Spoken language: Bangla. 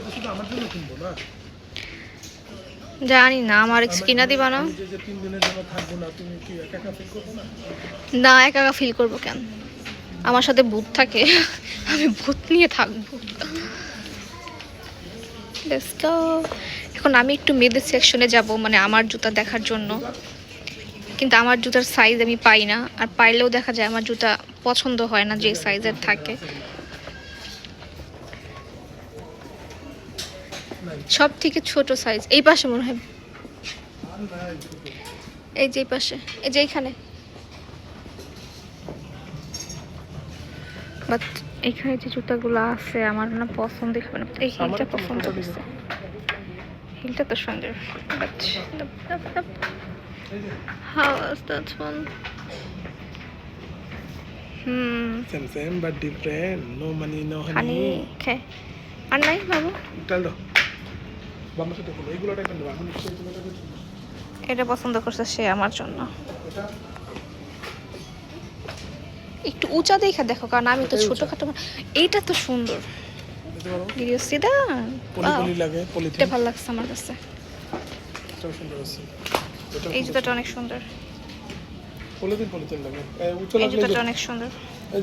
এটা শুধু আমার জন্য কিনবো না, জানি না আমার কিনা দিবা না। আমি যে 3 দিনের জন্য থাকবো না, তুমি কি একা একা ফিল করবে না? না একা একা ফিল করবো কেন, আমার সাথে ভূত থাকে আমি ভূত নিয়ে থাকবো। Let's go. এখন আমি একটু মেয়েদের সেকশনে যাব, মানে আমার জুতা দেখার জন্য, কিন্তু আমার জুতার সাইজ আমি পাই না, আর পাইলেও দেখা যায় আমার জুতা পছন্দ হয় না যে সাইজের থাকে। সব থেকে ছোট সাইজ এই পাশে মনে হয়, এই যে এই পাশে, এই যে এইখানে, বাট এখানে যে জুতাগুলো আছে আমার না পছন্দই হবে না। এই হিলটা পছন্দ করছে, হিলটা তো সুন্দর, but how is that one? Same but different. No money, no honey. Honey, okay. আর নাই বাবু, Tell do. বাম্মা সাথে বলো এইগুলোটা কেন দেবো? এখন এইগুলোটা দেখি। এটা পছন্দ করছে সে আমার জন্য। এটা একটু উঁচা দেখা দেখো, কারণ আমি তো ছোটখাটো। এইটা তো সুন্দর, দেখতে পারো। Did you see that? Poly Wow. পলি লাগে, পলিথিন। এটা ভালো লাগছে আমার কাছে, এটাও সুন্দর আছে। এটাও এই সুন্দর। জুতাটা অনেক সুন্দর, পলিথিন লাগে। উঁচু এই লাগলে জুতাটা অনেক সুন্দর। এই